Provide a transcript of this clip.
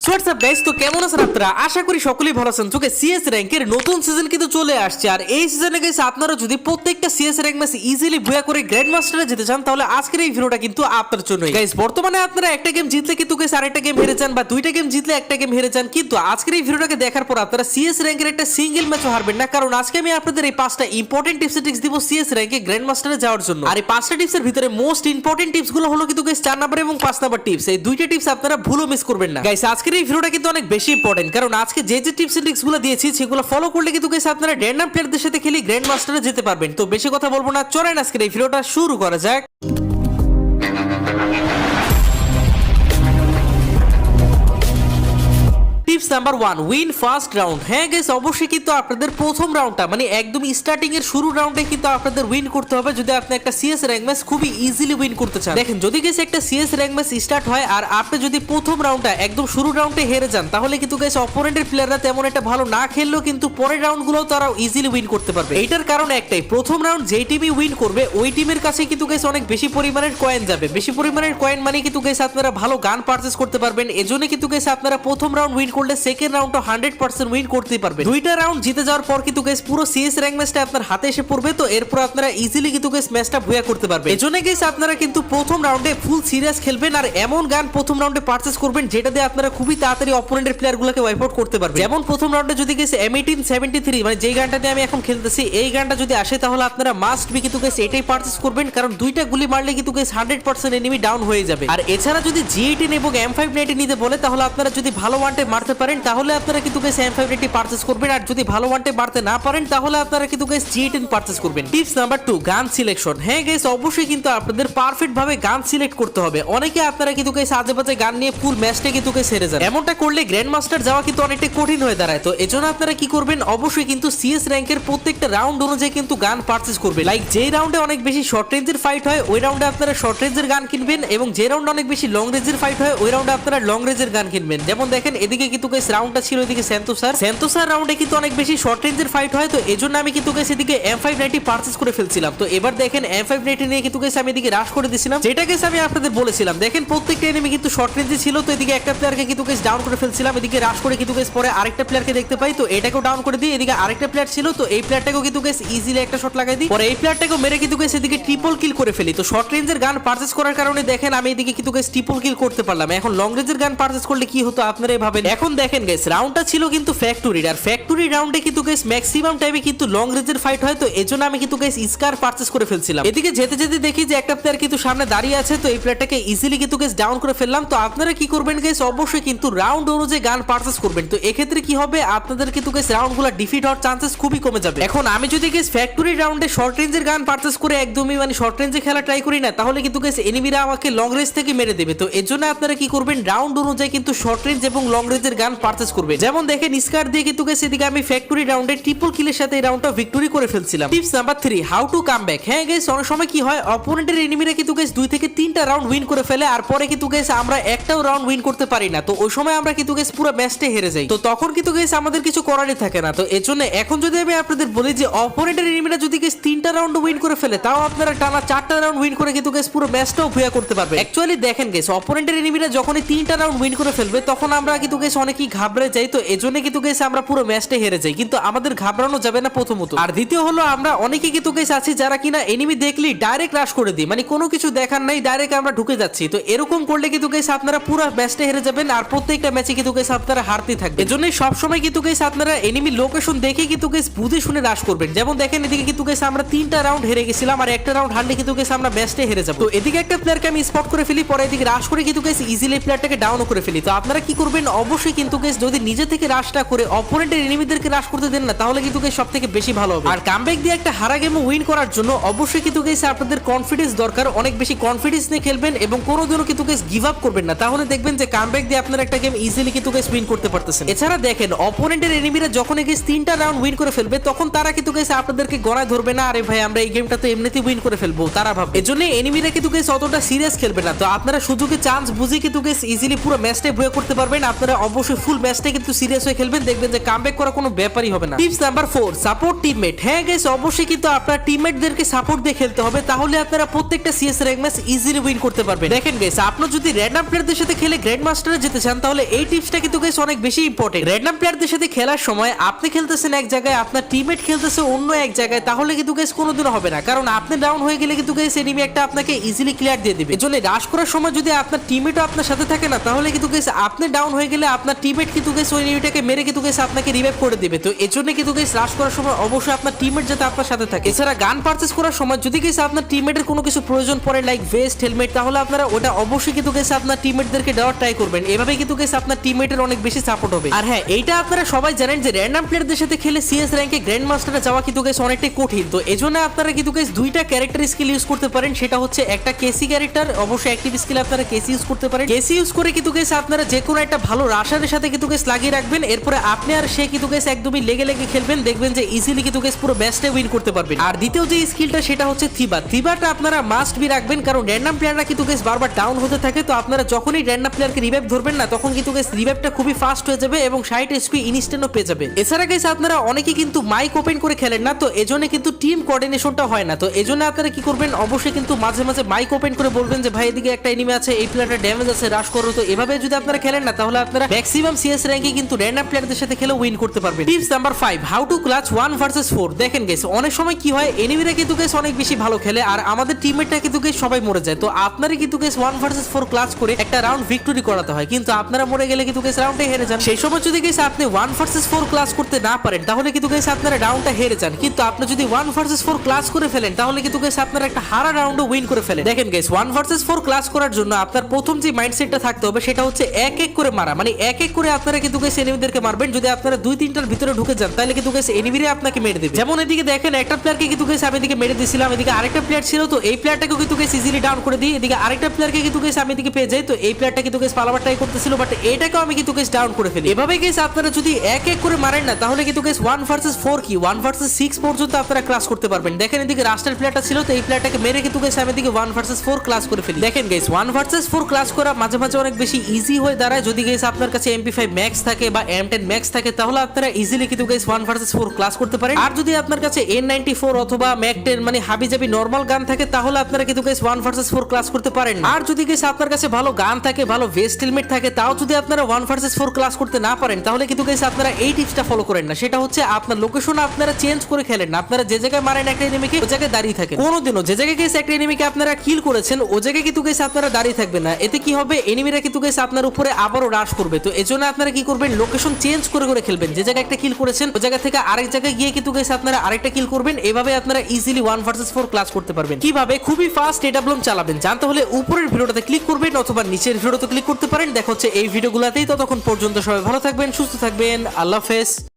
WhatsApp guys, তো কেমন আছেন আপনারা? আশা করি সকলেই ভালো আছেন। তো সিএস র‍্যাঙ্কের নতুন সিজন কিন্তু চলে আসছে, আর এই সিজনে গাইস আপনারা যদি প্রত্যেকটা সিএস র‍্যাঙ্ক ম্যাচ ইজিলি বুয়া করে গ্র্যান্ড মাস্টারে যেতে চান, তাহলে আজকের এই ভিডিওটা কিন্তু আপনার জন্যই। গাইস বর্তমানে আপনারা একটা গেম জিতলে কিন্তু গাইস আরেকটা গেম হেরে যান, বা দুইটা গেম জিতলে একটা গেম হেরে যান, কিন্তু আজকের এই ভিডিওটাকে দেখার পর আপনারা সিএস র‍্যাঙ্কের একটা সিঙ্গেল ম্যাচও হারবেন না, কারণ আজকে আমি আপনাদের এই পাঁচটা ইম্পর্টেন্ট টিপস টিক্স দিব সিএস র‍্যাঙ্কে গ্র্যান্ড মাস্টারে যাওয়ার জন্য। আর এই পাঁচটা টিপসের ভিতরে মোস্ট ইম্পর্টেন্ট টিপস গুলো হলো কিন্তু গাইস 4 নাম্বার এবং 5 নাম্বার টিপস। এই দুইটা টিপস আপনারা ভুলও মিস করবেন না। গাইস আজকের এই ভিডিওটা কিন্তু অনেক বেশি ইম্পর্টেন্ট, কারণ আজকে যে টিপস এন্ড ট্রিক্স গুলো দিয়েছি সেগুলো ফলো করলে কিন্তু গাইস আপনারা র‍্যান্ডম প্লেয়ারদের সাথে খেলে গ্র্যান্ড মাস্টারে যেতে পারবেন। তো বেশি কথা বলবো না, চলেন আজকের এই ভিডিওটা শুরু করা যাক। Tips number 1, win first round. হ্যাঁ গাইস, অবশ্যই কিন্তু আপনাদের প্রথম রাউন্ডটা মানে একদম স্টার্টিং এর শুরু রাউন্ডে কিন্তু আপনাদের উইন করতে হবে যদি আপনি একটা সিএস র‍্যাঙ্ক ম্যাচ খুবই ইজিলি উইন করতে চান। দেখেন, যদি গাইস একটা সিএস র‍্যাঙ্ক ম্যাচ স্টার্ট হয় আর আপনি যদি প্রথম রাউন্ডটা একদম শুরু রাউন্ডে হেরে যান, তাহলে কিন্তু গাইস অপোনেন্টের প্লেয়াররা তেমন একটা ভালো না খেললেও কিন্তু পরের রাউন্ডগুলো তারাও ইজিলি উইন করতে পারবে। এইটার কারণ একটাই, প্রথম রাউন্ড যেই টিমই উইন করবে ওই টিমের কাছে কিন্তু গাইস অনেক বেশি পরিমাণের কয়েন যাবে। বেশি পরিমাণের কয়েন মানে কিন্তু গাইস আপনারা ভালো গান পারচেজ করতে পারবেন। এজন্য কিন্তু গাইস আপনারা প্রথম রাউন্ড উইন করলে সেকেন্ড রাউন্ড 100% উইন করতে পারবে। দুইটা রাউন্ড জিতে যাওয়ার পর কিন্তু গাইস পুরো সিএস র‍্যাঙ্ক ম্যাচটা আপনার হাতে এসে পড়বে। তো এরপর আপনারা ইজিলি কিন্তু গাইস ম্যাচটা ভুয়া করতে পারবেন। এজন্য গাইস আপনারা কিন্তু প্রথম রাউন্ডে ফুল সিরিয়াস খেলবেন আর এমন গান প্রথম রাউন্ডে পারচেজ করবেন যেটা দিয়ে আপনারা খুবই তাড়াতাড়ি অপোনেন্টের প্লেয়ারগুলোকে ওয়াইপ আউট করতে পারবেন। যেমন প্রথম রাউন্ডে যদি গাইস M1873 মানে যেই গানটা দিয়ে আমি এখন খেলতেছি এই গানটা যদি আসে, তাহলে আপনারা মাস্ট বি কিন্তু গাইস এটাই পারচেজ করবেন, কারণ দুইটা গুলি মারলে কিন্তু গাইস 100% এনিমি ডাউন হয়ে যাবে। আর এছাড়া যদি G18 এবং M590 নিতে বলে, তাহলে আপনারা যদি ভালো ওয়ানটে মারতে পারেন তাহলে আপনারা কিন্তু গাইস M590 পারচেজ করবেন, আর যদি ভালো ওয়ানটে মারতে না পারেন তাহলে আপনারা কিন্তু গাইস G18 পারচেজ করবেন। টিপস নাম্বার 2, গান সিলেকশন। হ্যাঁ গাইস, অবশ্যই কিন্তু আপনাদের পারফেক্ট ভাবে গান সিলেক্ট করতে হবে। অনেকে আপনারা কিন্তু গাইস আজেবাজে গান নিয়ে ফুল ম্যাচটা কিন্তু গাইস হেরে যান। এমনটা করলে গ্র্যান্ড মাস্টার যাওয়া কিন্তু অনেকটা কঠিন হয়ে দাঁড়ায়। তো এজন্য আপনারা কি করবেন, অবশ্যই কিন্তু সিএস র‍্যাঙ্কের প্রত্যেকটা রাউন্ড অনুযায়ী কিন্তু গান পারচেজ করবেন। লাইক যেই রাউন্ডে অনেক বেশি শর্ট রেঞ্জের ফাইট হয় ওই রাউন্ডে আপনারা শর্ট রেঞ্জের গান কিনবেন, এবং যে রাউন্ডে অনেক বেশি লং রেঞ্জের ফাইট হয় ওই রাউন্ডে আপনারা লং রেঞ্জের গান কিনবেন। যেমন দেখেন এদিকে কিন্তু গাইস রাউন্ডটা ছিল এদিকে সেন্টোসার রাউন্ডে কিন্তু অনেক বেশি শর্ট রেঞ্জের ফাইট হয়। তো এজন্য আমি কিন্তু গাইস এদিকে M590 পারচেজ করে ফেলছিলাম। তো এবার দেখেন M590 নিয়ে কিন্তু গাইস আমি এদিকে রাশ করে দিয়েছিলাম, যেটা গাইস আমি আপনাদের বলেছিলাম। দেখেন প্রত্যেকটা এনিমি কিন্তু শর্ট রেঞ্জে ছিল। তো এদিকে একটা প্লেয়ারকে কিন্তু গাইস ডাউন করে ফেলছিলাম, এদিকে রাশ করে কিন্তু গাইস পরে আরেকটা প্লেয়ারকে দেখতে পাই, তো এটাকেও ডাউন করে দিই। এদিকে আরেকটা প্লেয়ার ছিল, তো এই প্লেয়ারটাকেও কিন্তু গাইস ইজিলি একটা শট লাগাই দিই, পরে এই প্লেয়ারটাকেও মেরে কিন্তু গাইস এদিকে ট্রিপল কিল করে ফেলি। তো শর্ট রেঞ্জের গান পারচেজ করার কারণে দেখেন আমি এদিকে কিন্তু গাইস ট্রিপল কিল করতে পারলাম। এখন লং রেঞ্জের গান পারচেজ করলে কি হতো আপনারাই ভাবেন। এখন দেখেন গাইস রাউন্ডটা ছিল কিন্তু ফ্যাক্টরির, আর ফ্যাক্টরি রাউন্ডে কিন্তু গাইস ম্যাক্সিমাম টাইমে কিন্তু লং রেঞ্জের ফাইট হয়। তো এজন্য আমি কিন্তু গাইস স্কার পারচেজ করে ফেলছিলাম। এদিকে যেতে যেতে দেখি যে একটা প্লেয়ার কিন্তু সামনে দাঁড়িয়ে আছে, তো এই প্লেয়ারটাকে ইজিলি কিন্তু গাইস ডাউন করে ফেললাম। তো আপনারা কি করবেন গাইস, অবশ্যই কিন্তু রাউন্ড অনুযায়ী গান পারচেজ করবেন। তো এক্ষেত্রে কি হবে, আপনাদের কিন্তু গাইস রাউন্ডগুলো ডিফিট হওয়ার চান্সেস খুবই কমে যাবে। এখন আমি যদি গাইস ফ্যাক্টরি রাউন্ডে শর্ট রেঞ্জের গান পারচেজ করে একদমই মানে শর্ট রেঞ্জে খেলা ট্রাই করি না, তাহলে কিন্তু গাইস এনিমিরা আমাকে লং রেঞ্জ থেকে মেরে দেবে। তো এজন্য আপনারা কি করবেন, রাউন্ড অনুযায়ী কিন্তু শর্ট রেঞ্জ এবং লং রেঞ্জের গান পারচেজ করবেন। যেমন দেখেন স্কার দিয়ে কিন্তু গাইস এদিকে আমি ফ্যাক্টরি রাউন্ডে ট্রিপল কিলের সাথে এই রাউন্ডটা ভিক্টরি করে ফেলছিলাম। Tips number 3, how to come back. হ্যাঁ গাইস, অনেক সময় কি হয় অপোনেন্টের এনিমিরা কিন্তু গাইস 2 থেকে 3টা রাউন্ড উইন করে ফেলে, আর পরে কিন্তু গাইস আমরা একটাও রাউন্ড উইন করতে পারি না। তো ওই সময় আমরা কিন্তু গাইস পুরো ম্যাচটা হেরে যাই। তো তখন কিন্তু গাইস আমাদের কিছু করারই থাকে না। তো এজন্য এখন যদি আমি আপনাদের বলি যে অপোনেন্টের এনিমিরা যদি গাইস 3টা রাউন্ড উইন করে ফেলে, তাও আপনারা টানা 4টা রাউন্ড উইন করে কিন্তু গাইস পুরো ম্যাচটাও ভুয়া করতে পারবে। অ্যাকচুয়ালি দেখেন গাইস, অপোনেন্টের এনিমিরা যখনই 3টা রাউন্ড উইন করে ফেলবে তখন আমরা কিন্তু গাইস অনেকই ঘাবড়ে যাই। তো এজন্য কিন্তু গাইস আমরা পুরো ম্যাচটা হেরে যাই, কিন্তু আমাদের ঘাবড়ানো যাবে না প্রথমত। আর দ্বিতীয় হলো আমরা অনেকে কিন্তু গাইস আছি যারা কিনা এনিমি দেখলেই ডাইরেক্ট রাশ করে দিই, মানে কোনো কিছু দেখার নাই ডাইরেক্ট আমরা ঢুকে যাচ্ছি। তো এরকম করলে কিন্তু গাইস আপনারা পুরো ম্যাচটা হেরে যাবেন, আর প্রত্যেকটা ম্যাচে কিন্তু গাইস আপনারা হারতেই থাকবেন। এজন্যই সব সময় কিন্তু গাইস আপনারা এনিমি লোকেশন দেখে কিন্তু গাইস বুঝে শুনে রাশ করবেন। যেমন দেখেন এদিকে কিন্তু গাইস আমরা 3টা রাউন্ড হেরে গেছিলাম, আর একটা রাউন্ড হারলে কিন্তু গাইস আমরা ম্যাচটা হেরে যাব। তো এদিকে একটা প্লেয়ারকে আমি স্পট করে ফেলি, পরে এদিকে রাশ করে কিন্তু গাইস ইজিলি প্লেয়ারটাকে ডাউন করে ফেলি। তো আপনারা কি করবেন, অবশ্যই কিন্তু গাইস যদি নিজে থেকে রাশটা করে অপোনেন্টের এনিমিদেরকে রাশ করতে দেন না, তাহলে কিন্তু গাইস সবথেকে বেশি ভালো হবে। আর কামব্যাক দিয়ে একটা হারা গেম উইন করার জন্য অবশ্যই কিন্তু গাইস আপনাদের কনফিডেন্স দরকার। অনেক বেশি কনফিডেন্স নিয়ে খেলবেন এবং কোনোদিনও কিন্তু গাইস গিভ আপ করবেন না, তাহলে দেখবেন যে কামব্যাক দিয়ে আপনারা একটা গেম ইজিলি কিন্তু গাইস উইন করতে পারতেছেন। এছাড়া দেখেন অপোনেন্টের এনিমিরা যখন গাইস 3টা রাউন্ড উইন করে ফেলবে তখন তারা কিন্তু গাইস আপনাদেরকে গড়ায় ধরবে না, আরে ভাই আমরা এই গেমটা তো এমনিতেই উইন করে ফেলবো তারা ভাবে। এজন্য এনিমিরা কিন্তু গাইস অতটা সিরিয়াস খেলবে না। তো আপনারা সুযোগে চান্স বুঝে কিন্তু গাইস ইজিলি পুরো ম্যাচটা ভুয়া করতে পারবেন। আপনারা অবশ্যই অবশ্যই ফুল ম্যাচটা কিন্তু সিরিয়াস হয়ে খেলবেন, দেখবেন যে কামব্যাক করা কোনো ব্যাপারই হবে না। Tips number 4, support teammate. হ্যাঁ গাইস, অবশ্যই কিন্তু আপনার টিমমেটদেরকে সাপোর্ট দিয়ে খেলতে হবে, তাহলে আপনারা প্রত্যেকটা CS rank match easily win করতে পারবেন। দেখেন গাইস, আপনি যদি র‍্যান্ডম প্লেয়ারদের সাথে খেলে গ্র্যান্ড মাস্টারে যেতে চান তাহলে এই টিপসটা কিন্তু গাইস অনেক বেশি ইম্পর্টেন্ট। র‍্যান্ডম প্লেয়ারদের সাথে খেলার সময় আপনি খেলতেছেন এক জায়গায়, আপনার টিমমেট খেলতেছে অন্য এক জায়গায়, তাহলে কিন্তু গাইস কোনোদিনও হবে না, কারণ আপনি ডাউন হয়ে গেলে কিন্তু গাইস এনিমি একটা আপনাকে ইজিলি ক্লিয়ার দিয়ে দিবে। এজন্য রাশ করার সময় যদি আপনার টিমমেটও আপনার সাথে থাকে না, তাহলে কিন্তু গাইস আপনি ডাউন হয়ে গেলে আপনার টিমমেট কিন্তু গাইস ওই এনিমিটাকে মেরে কিন্তু গাইস আপনাকে রিভাইভ করে দিবে। তো এজন্য কিন্তু গাইস রাশ করার সময় অবশ্যই আপনার টিমমেট যাতে আপনার সাথে থাকে। এছাড়া গান পারচেজ করার সময় যদি গাইস আপনার টিমমেটের কোনো কিছু প্রয়োজন পড়ে লাইক ভেস্ট, হেলমেট, তাহলে আপনারা ওটা অবশ্যই কিন্তু গাইস আপনার টিমমেটদেরকে দেওয়ার ট্রাই করবেন। এভাবে কিন্তু গাইস আপনার টিমমেটের অনেক বেশি সাপোর্ট হবে। আর হ্যাঁ, এইটা আপনারা সবাই জানেন যে র‍্যান্ডম প্লেয়ারদের সাথে খেলে সিএস র‍্যাঙ্কে গ্র্যান্ড মাস্টারে যাওয়া কিন্তু গাইস অনেকটাই কঠিন। তো এজন্য আপনারা কিন্তু গাইস দুইটা ক্যারেক্টার স্কিল ইউজ করতে পারেন, সেটা হচ্ছে একটা কেসি ক্যারেক্টার, অবশ্যই অ্যাক্টিভ স্কিল আপনারা কেসি ইউজ করতে পারেন। কেসি ইউজ করে কিন্তু গাইস আপনারা যে কোনো একটা ভালো রাশারের সাথে কিন্তু গাইস লাগিয়ে রাখবেন, এরপরে আপনি আর সে কিন্তু গাইস একদমই লেগে লেগে খেলবেন, দেখবেন যে ইজিলি কিন্তু গাইস পুরো ম্যাচটা উইন করতে পারবেন। আর দ্বিতীয় যে স্কিলটা সেটা হচ্ছে থিবা। থিবাটা আপনারা মাস্ট বি রাখবেন, কারণ র‍্যান্ডম প্লেয়াররা কিন্তু গাইস বারবার ডাউন হতে থাকে। তো আপনারা যখনই র‍্যান্ডম প্লেয়ারকে রিভাইভ ধরবেন না, তখন কিন্তু গাইস রিভাইভটা খুবই ফাস্ট হয়ে যাবে এবং 60 এসপি ইনস্ট্যান্টও পেয়ে যাবে। এছাড়া গাইস আপনারা অনেকেই কিন্তু মাইক ওপেন করে খেলেন না, তো এজন্য কিন্তু টিম কোঅর্ডিনেশনটা হয় না। তো এজন্য আপনারা কি করবেন, অবশ্যই কিন্তু মাঝে মাঝে মাইক ওপেন করে বলবেন যে ভাই এদিকে একটা এনিমি আছে, এই প্লেয়ারটা ড্যামেজ আছে, রাশ করো। তো এভাবে যদি আপনারা খেলেন না, তাহলে আপনারা ম্যাক্সিমাম সিএস র‍্যাঙ্কে কিন্তু র‍্যান্ডম প্লেয়ারদের সাথে খেলে উইন করতে পারবেন। Tips number 5, how to clutch 1 versus 4। দেখেন গাইস, অনেক সময় কি হয়, এনিমিরা কিন্তু গাইস অনেক বেশি ভালো খেলে আর আমাদের টিমমেটটা কিন্তু গাইস সবাই মরে যায়। তো আপনারা কিন্তু গাইস 1 ভার্সেস 4 ক্লাচ করে একটা রাউন্ড ভিক্টরি করাতে হয়, কিন্তু আপনারা মরে গেলে কিন্তু গাইস রাউন্ডে হেরে যান। সেই সময় যদি গাইস আপনি 1 ভার্সেস 4 ক্লাচ করতে না পারেন, তাহলে কিন্তু গাইস আপনারা রাউন্ডটা হেরে যান। কিন্তু আপনি যদি 1 ভার্সেস 4 ক্লাচ করে ফেলেন, তাহলে কিন্তু গাইস আপনারা একটা হারা রাউন্ডও উইন করে ফেলেন। দেখেন গাইস, 1 ভার্সেস 4 ক্লাচ করার জন্য আপনার প্রথম যে মাইন্ডসেটটা থাকতে হবে সেটা হচ্ছে এক এক করে মারা, মানে এক এক করে আপনারা কিন্তু গাইস এনিমিদেরকে মারবেন। যদি আপনারা 2-3টার ভিতরে ঢুকে যান, তাহলে কিন্তু গাইস এনিমিরা আপনাকে মেরে দিবে। যেমন এদিকে দেখেন, একটা প্লেয়ারকে কিন্তু গাইস আমি এদিকে মেরে দিয়েছিলাম, এদিকে আরেকটা প্লেয়ার ছিল, তো এই প্লেয়ারটাকে কিন্তু গাইস ইজিলি ডাউন করে দিই। এদিকে আরেকটা প্লেয়ারকে কিন্তু গাইস আমি এদিকে পেয়ে যাই, তো এই প্লেয়ারটা কিন্তু গাইস পালাবার ট্রাই করতেছিল, বাট এটাকেও আমি কিন্তু গাইস ডাউন করে ফেলি। এভাবে গাইস আপনারা যদি এক এক করে মারেন না, তাহলে কিন্তু গাইস 1 ভার্সেস 4 কি 1 ভার্সেস 6 পর্যন্ত আপনারা ক্লাস করতে পারবেন। দেখেন এদিকে রাস্টার প্লেয়ারটা ছিল, তো এই প্লেয়ারটাকে মেরে কিন্তু গাইস আমি এদিকে 1 ভার্সেস 4 ক্লাস করে ফেলি। দেখেন গাইস, 1 ভার্সেস 4 ক্লাস করা মাঝে মাঝে অনেক বেশি ইজি হয়ে দাঁড়ায় যদি গাইস আপনার কাছে MP5 ম্যাক্স থাকে বা M10 ম্যাক্স থাকে, তাহলে আপনারা ইজিলি কিন্তু গাইস 1 ভার্সেস 4 ক্লাস করতে পারেন। আর যদি আপনার কাছে N94 অথবা ম্যাক10 মানে হাবিজাবি নরমাল গান থাকে, তাহলে আপনারা কিন্তু গাইস 1 ভার্সেস 4 ক্লাস করতে পারেন। আর যদি গাইস আপনার কাছে ভালো গান থাকে, ভালো ভেস্ট হেলমেট থাকে, তাও যদি আপনারা 1 ভার্সেস 4 ক্লাস করতে না পারেন, তাহলে কিন্তু গাইস আপনারা এই টিপসটা ফলো করেন না। সেটা হচ্ছে আপনার লোকেশন আপনারা চেঞ্জ করে খেলেন না। আপনারা যে জায়গায় মারেন একটা এনিমিকে, ওই জায়গায় দাঁড়িয়ে থাকেন। কোনোদিনও যে জায়গায় গাইস একটা এনিমিকে আপনারা কিল করেছেন, ওই জায়গায় কিন্তু গাইস আপনারা দাঁড়িয়ে থাকবেন না। এতে কি হবে, এনিমিরা কিন্তু গাইস আপনার উপরে আবারও রাশ করবে। তো এজন্য আপনারা কি করবেন, লোকেশন চেঞ্জ করে করে খেলবেন। যে জায়গায় একটা কিল করেছেন, ওই জায়গা থেকে আরেক জায়গায় গিয়ে কিন্তু গাইস আপনারা আরেকটা কিল করবেন। এভাবে আপনারা ইজিলি 1 ভার্সেস 4 ক্লাস করতে পারবেন। কিভাবে, খুবই ফাস্ট এডাব্লুম চালাবেন। জানতে হলে উপরের ভিডিওটাতে ক্লিক করবেন অথবা নিচের ভিডিওতে ক্লিক করতে পারেন। দেখা হচ্ছে এই ভিডিওগুলোতেই। ততক্ষণ পর্যন্ত সবাই ভালো থাকবেন, সুস্থ থাকবেন, আল্লাহ হাফেজ।